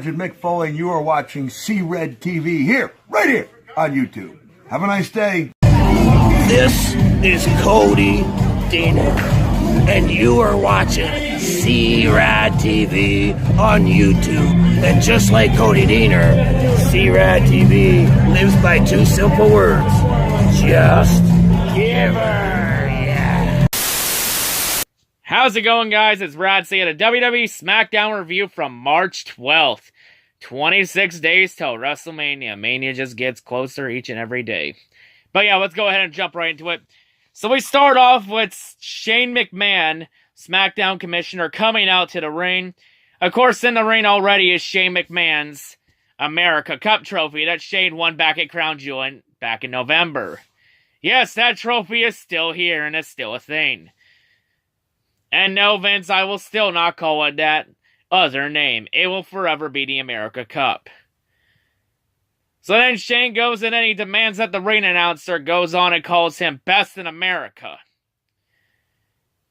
Legend Mick Foley, and you are watching C-RadTV here, right here on YouTube. Have a nice day. This is Cody Diener, and you are watching C-RadTV on YouTube. And just like Cody Diener, C-RadTV lives by two simple words. Just give her, yeah. How's it going, guys? It's Rad saying a WWE Smackdown review from March 12th. 26 days till WrestleMania. Mania just gets closer each and every day. But yeah, let's go ahead and jump right into it. So we start off with Shane McMahon, SmackDown Commissioner, coming out to the ring. Of course, in the ring already is Shane McMahon's America Cup trophy that Shane won back at Crown Jewel back in November. Yes, that trophy is still here and it's still a thing. And no, Vince, I will still not call it that other name. It will forever be the America Cup. So then Shane goes in and he demands that the ring announcer goes on and calls him Best in America.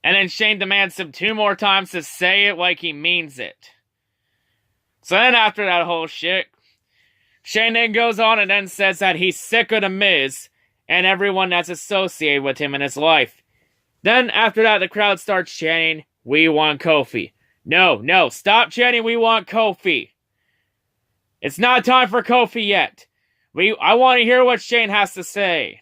And then Shane demands him 2 more times to say it like he means it. So then after that whole shit, Shane then goes on and then says that he's sick of The Miz and everyone that's associated with him in his life. Then after that, the crowd starts chanting, "We want Kofi." No, stop chanting, "We want Kofi." It's not time for Kofi yet. I want to hear what Shane has to say.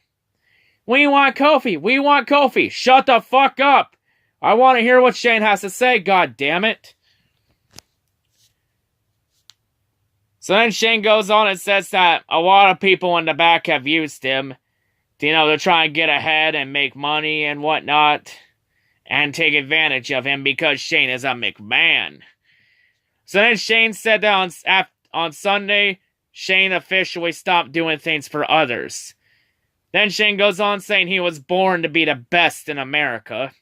We want Kofi. We want Kofi. Shut the fuck up. I want to hear what Shane has to say, god damn it. So then Shane goes on and says that a lot of people in the back have used him, to try and get ahead and make money and whatnot, and take advantage of him because Shane is a McMahon. So then Shane said that on Sunday, Shane officially stopped doing things for others. Then Shane goes on saying he was born to be the best in America.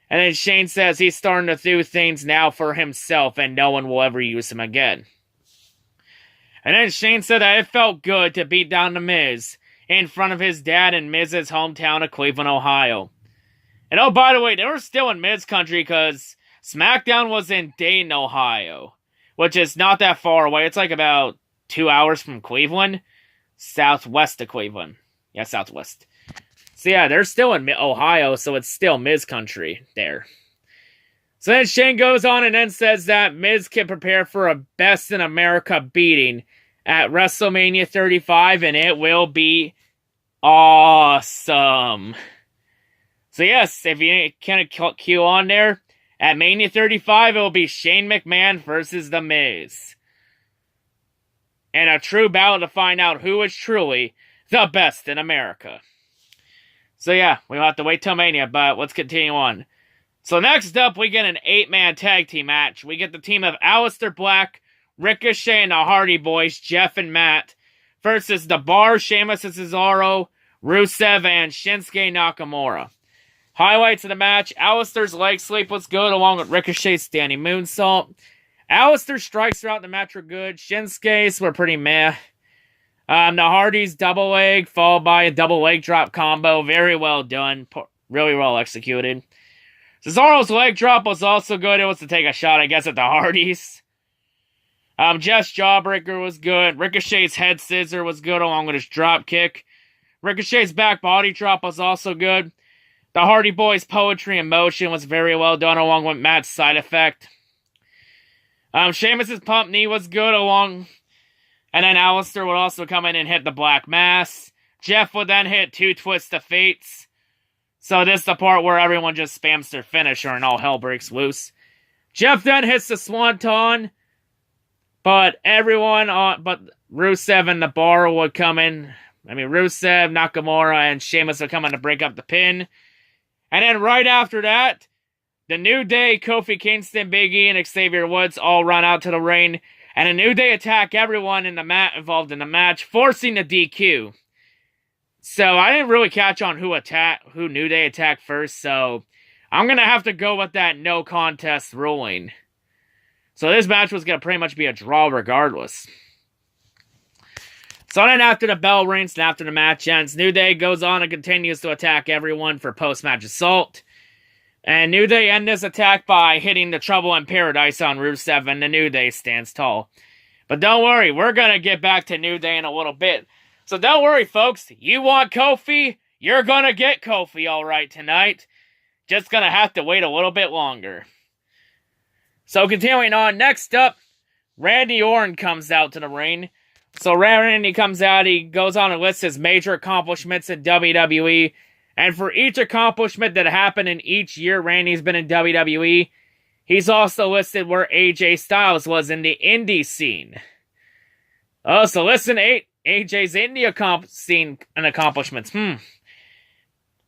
And then Shane says he's starting to do things now for himself and no one will ever use him again. And then Shane said that it felt good to beat down The Miz in front of his dad in Miz's hometown of Cleveland, Ohio. And oh, by the way, they were still in Miz country because SmackDown was in Dayton, Ohio, which is not that far away. It's like about 2 hours from Cleveland, southwest of Cleveland. Yeah, southwest. So yeah, they're still in Ohio, so it's still Miz country there. So then Shane goes on and then says that Miz can prepare for a Best in America beating at WrestleMania 35, and it will be awesome. So yes, if you can cue on there, at Mania 35, it will be Shane McMahon versus The Miz. And a true battle to find out who is truly the best in America. So yeah, we'll have to wait till Mania, but let's continue on. So next up, we get an 8-man tag team match. We get the team of Aleister Black, Ricochet, and the Hardy Boys, Jeff and Matt, versus The Bar, Sheamus and Cesaro, Rusev, and Shinsuke Nakamura. Highlights of the match: Aleister's leg sweep was good, along with Ricochet's standing moonsault. Aleister's strikes throughout the match were good. Shinsuke's were pretty meh. The Hardys' double leg, followed by a double leg drop combo. Very well done. Really well executed. Cesaro's leg drop was also good. It was to take a shot, I guess, at the Hardys. Jeff's jawbreaker was good. Ricochet's head scissor was good, along with his drop kick. Ricochet's back body drop was also good. The Hardy Boys' poetry in motion was very well done, along with Matt's side effect. Sheamus' pump knee was good, and then Aleister would also come in and hit the Black Mass. Jeff would then hit 2 Twists of Fates. So this is the part where everyone just spams their finisher and all hell breaks loose. Jeff then hits the Swanton, but Rusev and The Bar would come in. Rusev, Nakamura, and Sheamus would come in to break up the pin. And then right after that, The New Day, Kofi Kingston, Big E, and Xavier Woods all run out to the ring. And The New Day attack everyone involved in the match, forcing the DQ. So I didn't really catch on who New Day attacked first, so I'm going to have to go with that no contest ruling. So this match was going to pretty much be a draw regardless. So then after the bell rings and after the match ends, New Day goes on and continues to attack everyone for post-match assault. And New Day end this attack by hitting the Trouble in Paradise on Rusev, and the New Day stands tall. But don't worry, we're going to get back to New Day in a little bit. So don't worry, folks. You want Kofi? You're going to get Kofi all right tonight. Just going to have to wait a little bit longer. So continuing on, next up, Randy Orton comes out to the ring. So Randy comes out, he goes on and lists his major accomplishments in WWE. And for each accomplishment that happened in each year Randy's been in WWE, he's also listed where AJ Styles was in the indie scene. Oh, so listen, AJ's indie scene and accomplishments. And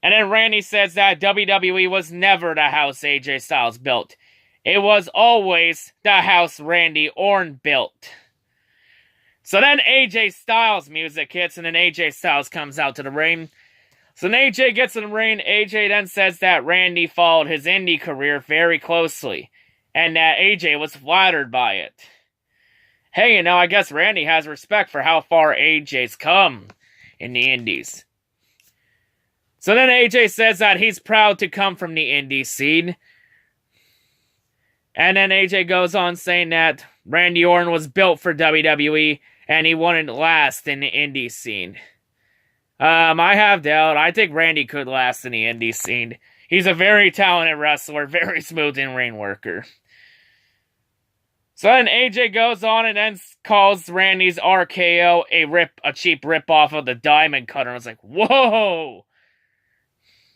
then Randy says that WWE was never the house AJ Styles built. It was always the house Randy Orton built. So then AJ Styles music hits, and then AJ Styles comes out to the ring. So then AJ gets in the ring. AJ then says that Randy followed his indie career very closely, and that AJ was flattered by it. Hey, I guess Randy has respect for how far AJ's come in the indies. So then AJ says that he's proud to come from the indie scene. And then AJ goes on saying that Randy Orton was built for WWE, and he wouldn't last in the indie scene. I have doubt. I think Randy could last in the indie scene. He's a very talented wrestler, very smooth in-ring worker. So then AJ goes on and then calls Randy's RKO a cheap rip-off of the Diamond Cutter. I was like, whoa!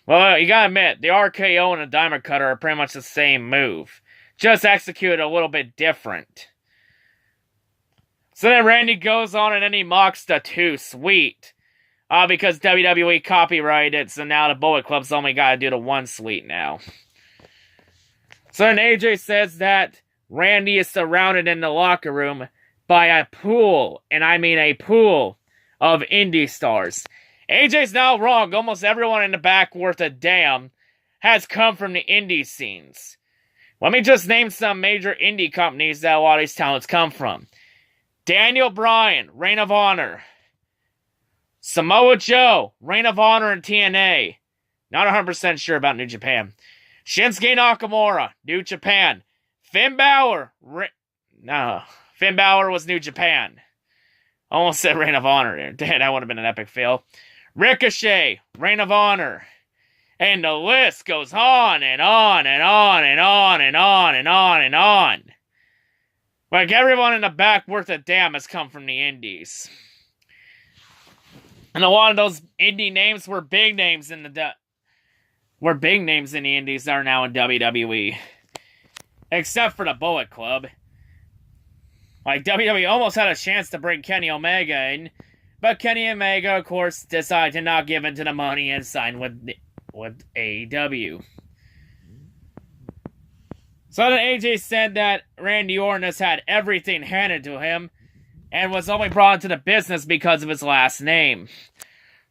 Well, you gotta admit, the RKO and the Diamond Cutter are pretty much the same move. Just executed a little bit different. So then Randy goes on and then he mocks the Too Sweet. Because WWE copyrighted it, so now the Bullet Club's only got to do the 1 Sweet now. So then AJ says that Randy is surrounded in the locker room by a pool, and I mean a pool, of indie stars. AJ's not wrong. Almost everyone in the back worth a damn has come from the indie scenes. Let me just name some major indie companies that a lot of these talents come from. Daniel Bryan, Reign of Honor. Samoa Joe, Reign of Honor and TNA. Not 100% sure about New Japan. Shinsuke Nakamura, New Japan. Finn Balor. Finn Balor was New Japan. Almost said Reign of Honor there. Damn, that would have been an epic fail. Ricochet, Reign of Honor. And the list goes on and on and on and on and on and on and on. Like everyone in the back worth a damn has come from the indies. And a lot of those indie names were big names in the indies that are now in WWE. Except for the Bullet Club. Like, WWE almost had a chance to bring Kenny Omega in, but Kenny Omega, of course, decided to not give in to the money and sign with AEW. So then AJ said that Randy Orton has had everything handed to him, and was only brought into the business because of his last name.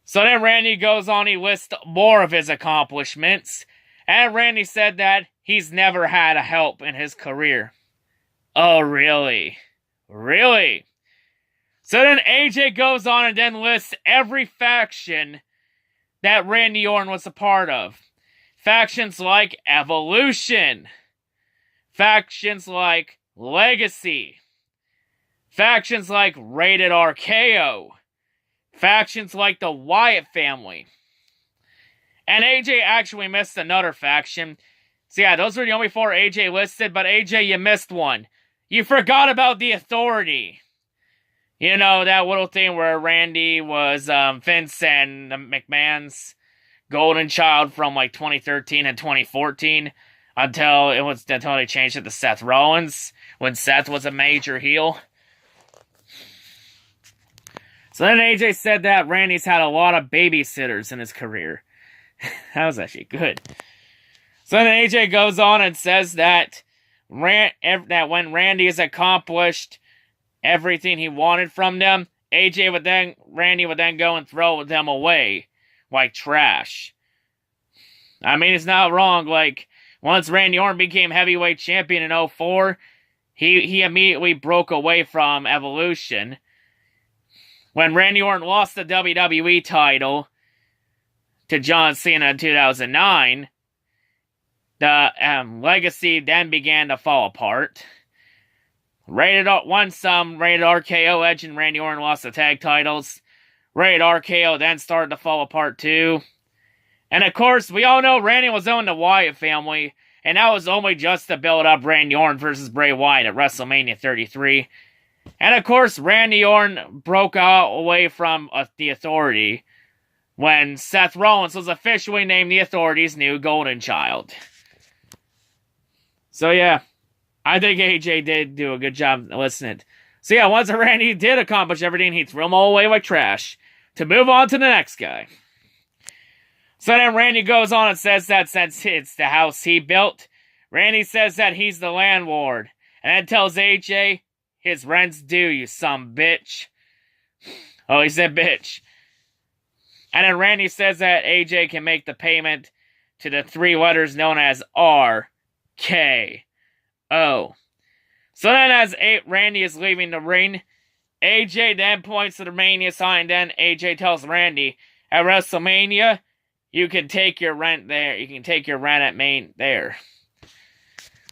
So then Randy goes on, he lists more of his accomplishments, and Randy said that he's never had a help in his career. Oh, really? Really? So then AJ goes on and then lists every faction that Randy Orton was a part of. Factions like Evolution. Factions like Legacy. Factions like Rated RKO. Factions like the Wyatt family. And AJ actually missed another faction. So yeah, those were the only 4 AJ listed, but AJ, you missed one. You forgot about the Authority. You know, that little thing where Randy was Vince and the McMahon's golden child from like 2013 and 2014 until they changed it to Seth Rollins when Seth was a major heel. So then AJ said that Randy's had a lot of babysitters in his career. That was actually good. So then AJ goes on and says that when Randy has accomplished everything he wanted from them, Randy would then go and throw them away like trash. I mean, it's not wrong. Like, once Randy Orton became heavyweight champion in 2004, he immediately broke away from Evolution. When Randy Orton lost the WWE title to John Cena in 2009, the Legacy then began to fall apart. Once Rated RKO, Edge and Randy Orton lost the tag titles. Rated RKO then started to fall apart too. And of course, we all know Randy was on the Wyatt family, and that was only just to build up Randy Orton versus Bray Wyatt at WrestleMania 33. And of course, Randy Orton broke out away from the Authority when Seth Rollins was officially named the Authority's new golden child. So yeah, I think AJ did do a good job listening. So yeah, once Randy did accomplish everything, he threw them all away like trash to move on to the next guy. So then Randy goes on and says that since it's the house he built, Randy says that he's the landlord, and then tells AJ, his rent's due, you some bitch. Oh, he said bitch. And then Randy says that AJ can make the payment to the 3 letters known as RKO. So then as Randy is leaving the ring, AJ then points to the Mania sign, then AJ tells Randy, at WrestleMania, you can take your rent there. You can take your rent at Main there.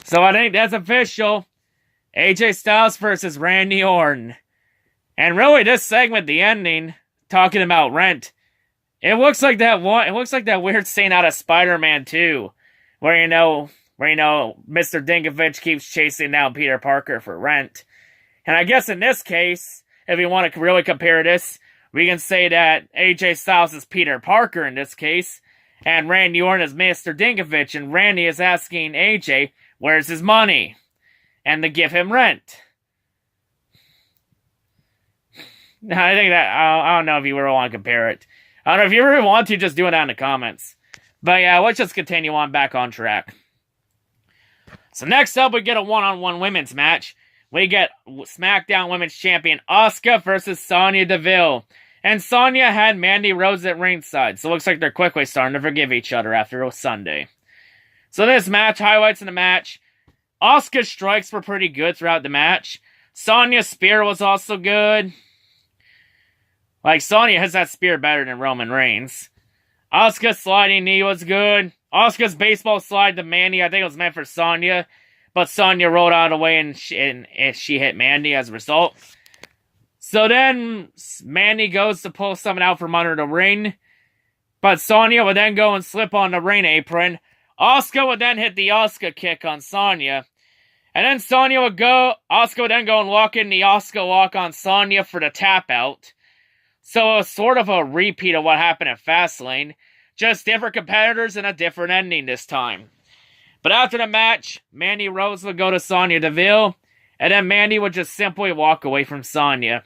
So I think that's official. AJ Styles versus Randy Orton. And really, this segment, the ending, talking about rent, it looks like that weird scene out of Spider-Man 2, where you know Mr. Dinklage keeps chasing down Peter Parker for rent. And I guess in this case, if you want to really compare this, we can say that AJ Styles is Peter Parker in this case, and Randy Orton is Mr. Dinklage, and Randy is asking AJ, where's his money? And to give him rent. I think that, I don't know if you really want to compare it. I don't know if you really want to, just do it down in the comments. But yeah, let's just continue on back on track. So next up, we get a one-on-one women's match. We get SmackDown Women's Champion Asuka versus Sonya Deville. And Sonya had Mandy Rose at ringside, so it looks like they're quickly starting to forgive each other after a Sunday. So this match, highlights in the match, Asuka's strikes were pretty good throughout the match. Sonya's spear was also good. Like, Sonya has that spear better than Roman Reigns. Asuka's sliding knee was good. Asuka's baseball slide to Mandy, I think it was meant for Sonya, but Sonya rolled out of the way and she hit Mandy as a result. So then Mandy goes to pull someone out from under the ring, but Sonya would then go and slip on the ring apron. Asuka would then hit the Asuka kick on Sonya, and then Asuka would then go and lock in the Asuka lock on Sonya for the tap out. So it was sort of a repeat of what happened at Fastlane, just different competitors and a different ending this time. But after the match, Mandy Rose would go to Sonya Deville, and then Mandy would just simply walk away from Sonya.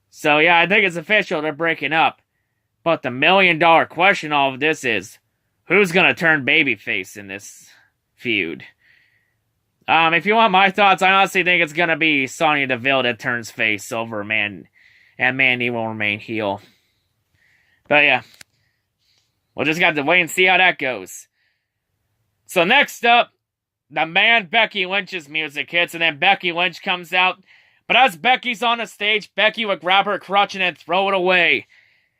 So yeah, I think it's official, they're breaking up. But the $1 million question all of this is, who's gonna turn babyface in this feud? If you want my thoughts, I honestly think it's gonna be Sonya Deville that turns face over and Mandy will remain heel. But yeah, we'll just got to wait and see how that goes. So next up, the man Becky Lynch's music hits, and then Becky Lynch comes out. But as Becky's on the stage, Becky would grab her crutch and then throw it away.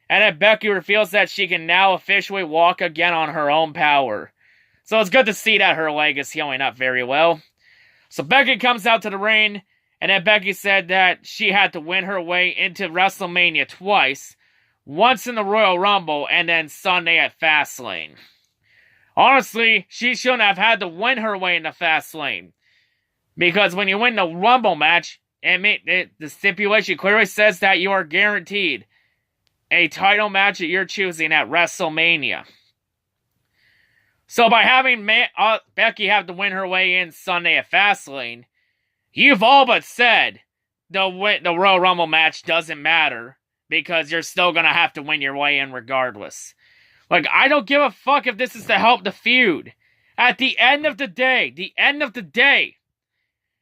And then Becky reveals that she can now officially walk again on her own power. So it's good to see that her leg is healing up very well. So Becky comes out to the ring, and then Becky said that she had to win her way into WrestleMania twice. Once in the Royal Rumble, and then Sunday at Fastlane. Honestly, she shouldn't have had to win her way into Fastlane. Because when you win the Rumble match, the stipulation clearly says that you are guaranteed a title match that you're choosing at WrestleMania. So by having Becky have to win her way in Sunday at Fastlane, you've all but said the Royal Rumble match doesn't matter, because you're still gonna have to win your way in regardless. Like, I don't give a fuck if this is to help the feud. At the end of the day,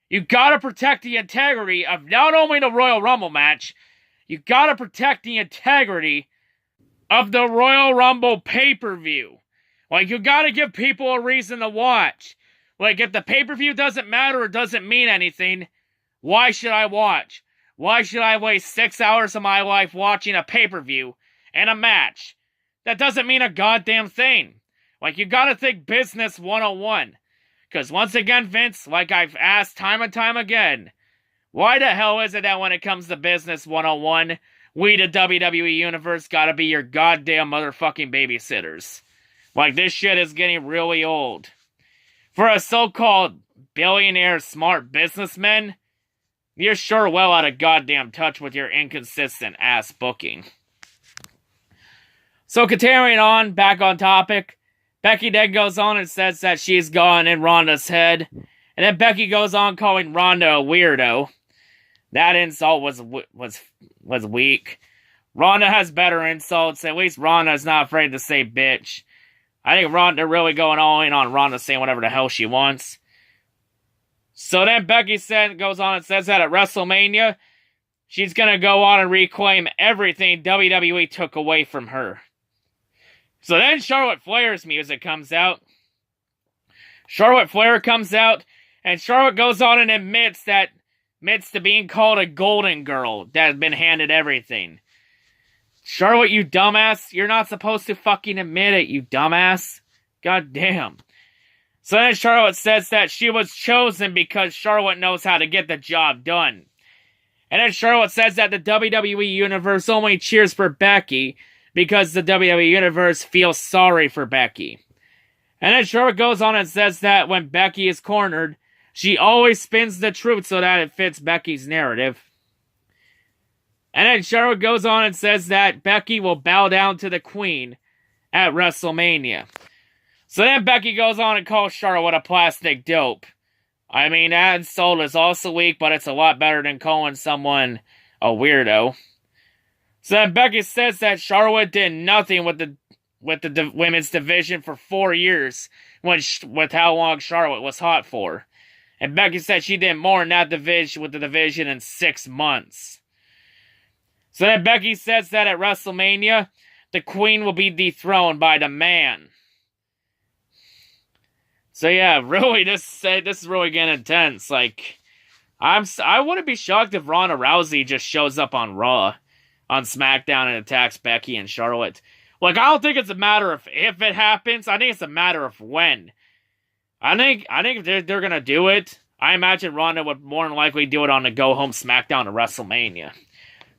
you gotta protect the integrity of not only the Royal Rumble match, you gotta protect the integrity of the Royal Rumble pay-per-view. Like, you gotta give people a reason to watch. Like, if the pay-per-view doesn't matter or doesn't mean anything, why should I watch? Why should I waste 6 hours of my life watching a pay-per-view and a match? That doesn't mean a goddamn thing. Like, you gotta think business 101. Because once again, Vince, like I've asked time and time again, Why the hell is it that when it comes to business 101, we, the WWE Universe, gotta be your goddamn motherfucking babysitters? Like, this shit is getting really old. For a so-called billionaire smart businessman, you're sure well out of goddamn touch with your inconsistent ass booking. So continuing on, back on topic, Becky then goes on and says that she's gone in Ronda's head. And then Becky goes on calling Ronda a weirdo. That insult was weak. Ronda has better insults. At least Ronda's not afraid to say bitch. I think Ronda really going all in on Ronda saying whatever the hell she wants. So then Becky goes on and says that at WrestleMania, she's going to go on and reclaim everything WWE took away from her. So then Charlotte Flair's music comes out. Charlotte Flair comes out, and Charlotte goes on and admits to being called a golden girl that has been handed everything. Charlotte, you dumbass. You're not supposed to fucking admit it, you dumbass. God damn. So then Charlotte says that she was chosen because Charlotte knows how to get the job done. And then Charlotte says that the WWE Universe only cheers for Becky because the WWE Universe feels sorry for Becky. And then Charlotte goes on and says that when Becky is cornered, she always spins the truth so that it fits Becky's narrative. And then Charlotte goes on and says that Becky will bow down to the Queen at WrestleMania. So then Becky goes on and calls Charlotte a plastic dope. I mean, that insult is also weak, but it's a lot better than calling someone a weirdo. So then Becky says that Charlotte did nothing with the women's division for 4 years, with how long Charlotte was hot for. And Becky said she did more in that division with the division in 6 months. So then Becky says that at WrestleMania, the Queen will be dethroned by the man. So yeah, really, this is really getting intense. Like, I wouldn't be shocked if Ronda Rousey just shows up on Raw, on SmackDown, and attacks Becky and Charlotte. Like, I don't think it's a matter of if it happens. I think it's a matter of when. I think if they're gonna do it, I imagine Ronda would more than likely do it on the go home SmackDown to WrestleMania.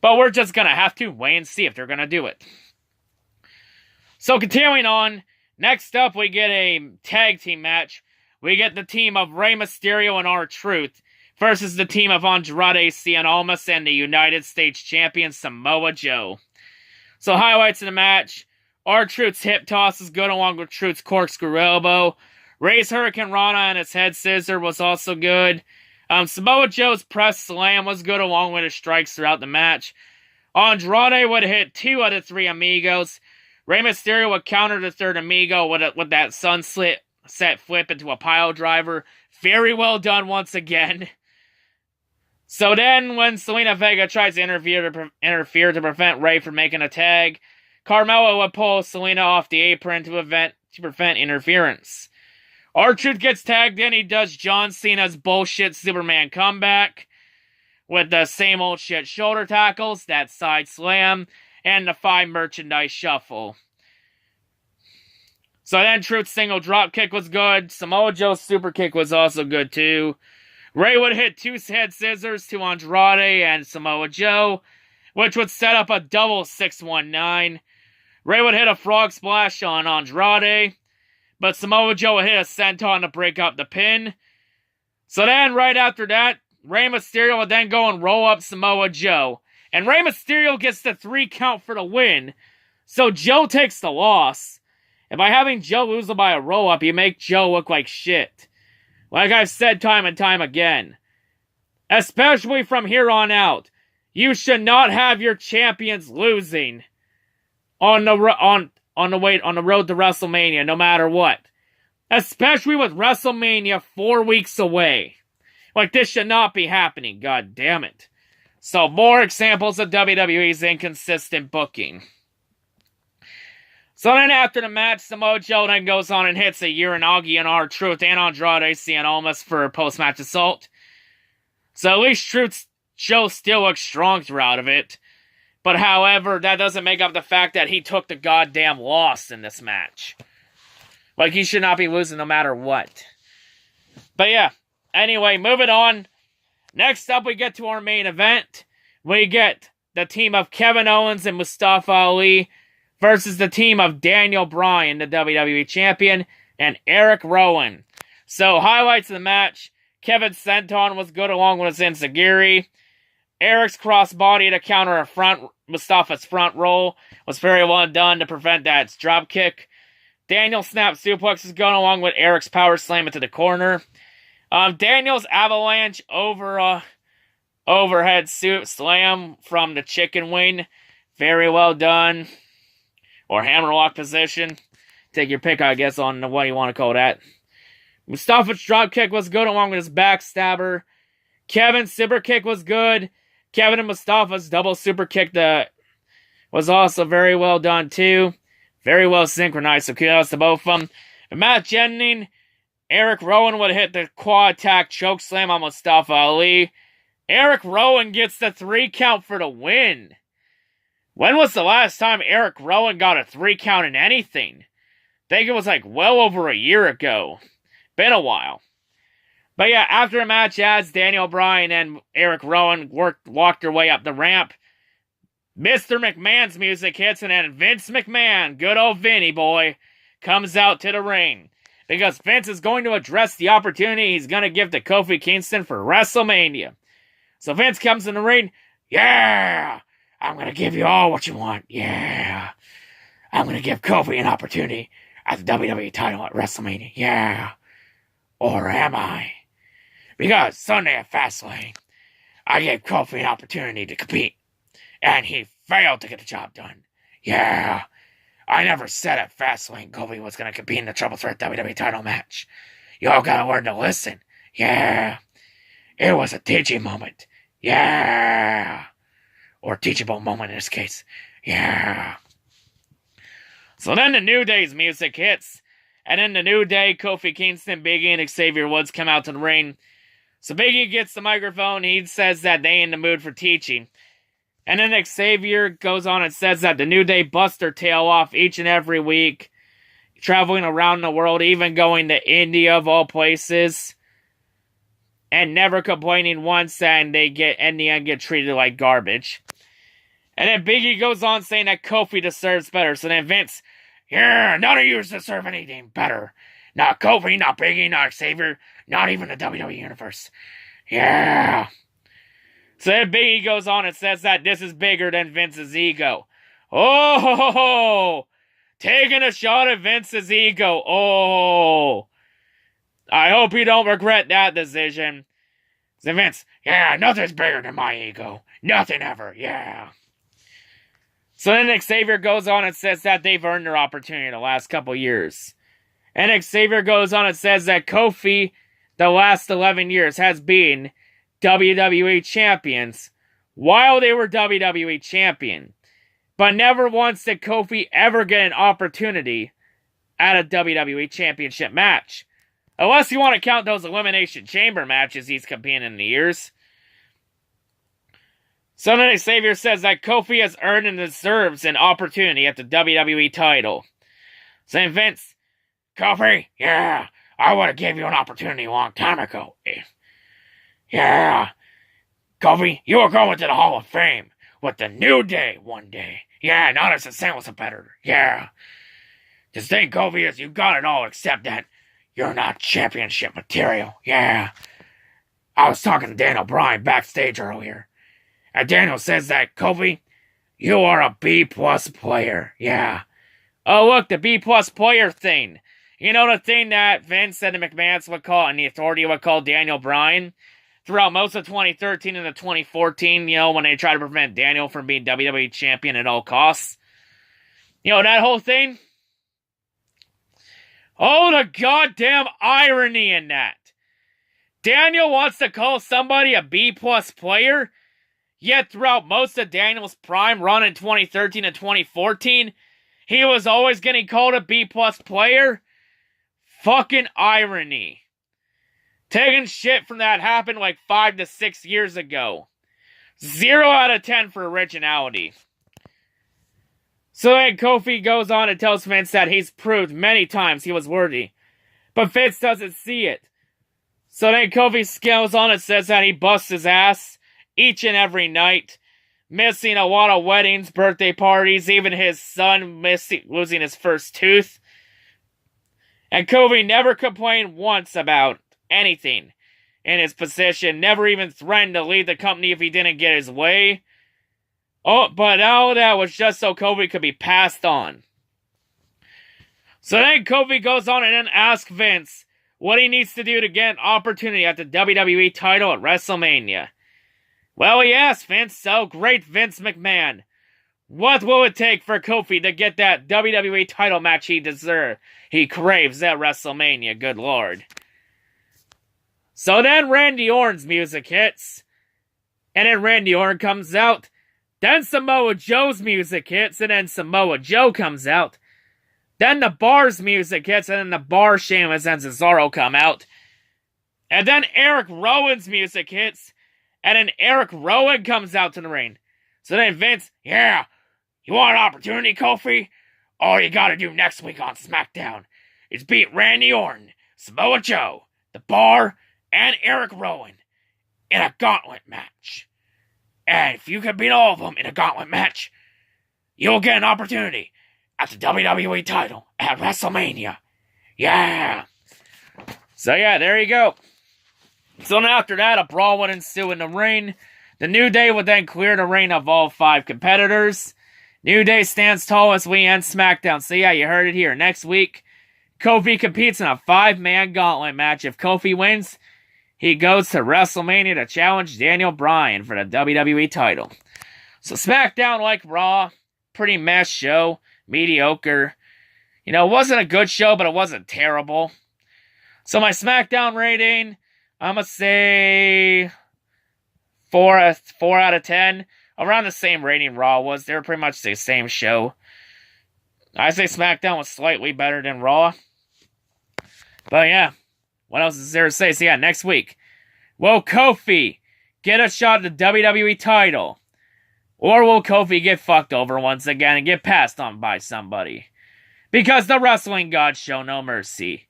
But we're just gonna have to wait and see if they're gonna do it. So continuing on. Next up, we get a tag team match. We get the team of Rey Mysterio and R-Truth versus the team of Andrade Cien Almas and the United States Champion Samoa Joe. So highlights of the match. R-Truth's hip toss is good along with Truth's corkscrew elbow. Rey's Hurricane Rana and his head scissor was also good. Samoa Joe's press slam was good along with his strikes throughout the match. Andrade would hit 2 out of 3 amigos. Rey Mysterio would counter the third amigo with that sunset flip into a pile driver. Very well done once again. So then, when Selena Vega tries to interfere to prevent Rey from making a tag, Carmella would pull Selena off the apron to prevent interference. R-Truth gets tagged in. He does John Cena's bullshit Superman comeback with the same old shit shoulder tackles, that side slam, and the 5 merchandise shuffle. So then Truth's single drop kick was good. Samoa Joe's super kick was also good too. Rey would hit 2 head scissors to Andrade and Samoa Joe, which would set up a double 619. Rey would hit a frog splash on Andrade, but Samoa Joe would hit a senton to break up the pin. So then right after that, Rey Mysterio would then go and roll up Samoa Joe. And Rey Mysterio gets the 3 count for the win. So Joe takes the loss. And by having Joe lose by a roll-up, you make Joe look like shit. Like I've said time and time again. Especially from here on out. You should not have your champions losing on the road to WrestleMania, no matter what. Especially with WrestleMania 4 weeks away. Like, this should not be happening, god damn it. So, more examples of WWE's inconsistent booking. So then after the match, Samoa Joe then goes on and hits a Uranagi and R-Truth and Andrade Cien Almas for a post-match assault. So at least Joe still looks strong throughout of it. But however, that doesn't make up the fact that he took the goddamn loss in this match. Like, he should not be losing no matter what. But yeah, anyway, moving on. Next up, we get to our main event. We get the team of Kevin Owens and Mustafa Ali versus the team of Daniel Bryan, the WWE Champion, and Eric Rowan. So, highlights of the match. Kevin's senton was good along with his enziguri. Eric's crossbody to counter Mustafa's front roll was very well done to prevent that drop kick. Daniel snap suplex is going along with Eric's power slam into the corner. Daniel's avalanche overhead slam from the chicken wing. Very well done. Or hammerlock position. Take your pick, I guess, on what you want to call that. Mustafa's drop kick was good along with his backstabber. Kevin's super kick was good. Kevin and Mustafa's double super kick was also very well done too. Very well synchronized, so kudos to both of them. The match ending, Eric Rowan would hit the quad attack choke slam on Mustafa Ali. Eric Rowan gets the 3 count for the win. When was the last time Eric Rowan got a 3 count in anything? I think it was like well over a year ago. Been a while. But yeah, after the match ends, Daniel Bryan and Eric Rowan walked their way up the ramp. Mr. McMahon's music hits, and then Vince McMahon, good old Vinny boy, comes out to the ring. Because Vince is going to address the opportunity he's going to give to Kofi Kingston for WrestleMania. So Vince comes in the ring. Yeah! I'm going to give you all what you want. Yeah! I'm going to give Kofi an opportunity at the WWE title at WrestleMania. Yeah! Or am I? Because Sunday at Fastlane, I gave Kofi an opportunity to compete. And he failed to get the job done. Yeah. I never said at Fastlane Kofi was going to compete in the Triple Threat WWE title match. Y'all gotta learn to listen. Yeah. It was a teaching moment. Yeah. Or teachable moment in this case. Yeah. So then the New Day's music hits. And in the New Day, Kofi Kingston, Big E, and Xavier Woods come out to the ring. So Big E gets the microphone. He says that they in the mood for teaching. And then Xavier goes on and says that the New Day bust their tail off each and every week, traveling around the world, even going to India of all places, and never complaining once, and they in the end get treated like garbage. And then Big E goes on saying that Kofi deserves better. So then Vince, yeah, none of you deserve anything better. Not Kofi, not Big E, not Xavier, not even the WWE Universe. Yeah. So then Big E goes on and says that this is bigger than Vince's ego. Oh, taking a shot at Vince's ego. Oh, I hope you don't regret that decision. So Vince, yeah, nothing's bigger than my ego. Nothing ever, yeah. So then Xavier goes on and says that they've earned their opportunity the last couple years. And Xavier goes on and says that Kofi, the last 11 years, has been WWE champions while they were WWE champion. But never once did Kofi ever get an opportunity at a WWE championship match. Unless you want to count those Elimination Chamber matches he's competing in the years. So then Xavier says that Kofi has earned and deserves an opportunity at the WWE title. Saying Vince, Kofi, yeah, I would have gave you an opportunity a long time ago. Yeah, Kofi, you are going to the Hall of Fame with the New Day one day. Yeah, not as a sandwich competitor. Yeah. The thing, Kofi, is you got it all except that you're not championship material. Yeah. I was talking to Daniel Bryan backstage earlier. And Daniel says that, Kofi, you are a B-plus player. Yeah. Oh, look, the B-plus player thing. You know the thing that Vince and the McMahons would call, and the Authority would call Daniel Bryan? Throughout most of 2013 and 2014, when they tried to prevent Daniel from being WWE champion at all costs. That whole thing? Oh, the goddamn irony in that. Daniel wants to call somebody a B-plus player, yet throughout most of Daniel's prime run in 2013 and 2014, he was always getting called a B-plus player? Fucking irony. Taking shit from that happened like 5 to 6 years ago. 0 out of 10 for originality. So then Kofi goes on and tells Vince that he's proved many times he was worthy. But Vince doesn't see it. So then Kofi goes on and says that he busts his ass each and every night, missing a lot of weddings, birthday parties, even his son losing his first tooth. And Kofi never complained once about anything in his position, never even threatened to leave the company if he didn't get his way. Oh, but all that was just so Kofi could be passed on. So then Kofi goes on and then asks Vince what he needs to do to get an opportunity at the WWE title at WrestleMania. Well, he asked Vince, so great Vince McMahon, what will it take for Kofi to get that WWE title match he craves at WrestleMania, good lord. So then Randy Orton's music hits, and then Randy Orton comes out, then Samoa Joe's music hits, and then Samoa Joe comes out. Then the Bar's music hits, and then the Bar, Sheamus, and Cesaro come out. And then Eric Rowan's music hits, and then Eric Rowan comes out to the ring. So then Vince, yeah, you want an opportunity, Kofi? All you gotta do next week on SmackDown is beat Randy Orton, Samoa Joe, the Bar, and Eric Rowan in a gauntlet match. And if you can beat all of them in a gauntlet match, you'll get an opportunity at the WWE title at WrestleMania. Yeah. So yeah, there you go. So then after that, a brawl would ensue in the ring. The New Day would then clear the ring of all 5 competitors. New Day stands tall as we end SmackDown. So yeah, you heard it here. Next week, Kofi competes in a 5-man gauntlet match. If Kofi wins, he goes to WrestleMania to challenge Daniel Bryan for the WWE title. So SmackDown, like Raw, pretty mess show. Mediocre. You know, it wasn't a good show, but it wasn't terrible. So my SmackDown rating, I'm going to say 4 out of 10. Around the same rating Raw was. They were pretty much the same show. I say SmackDown was slightly better than Raw. But yeah, what else is there to say? So yeah, next week, will Kofi get a shot at the WWE title? Or will Kofi get fucked over once again and get passed on by somebody? Because the wrestling gods show no mercy.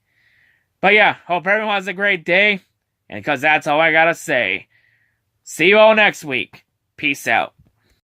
But yeah, hope everyone has a great day. And because that's all I gotta say. See you all next week. Peace out.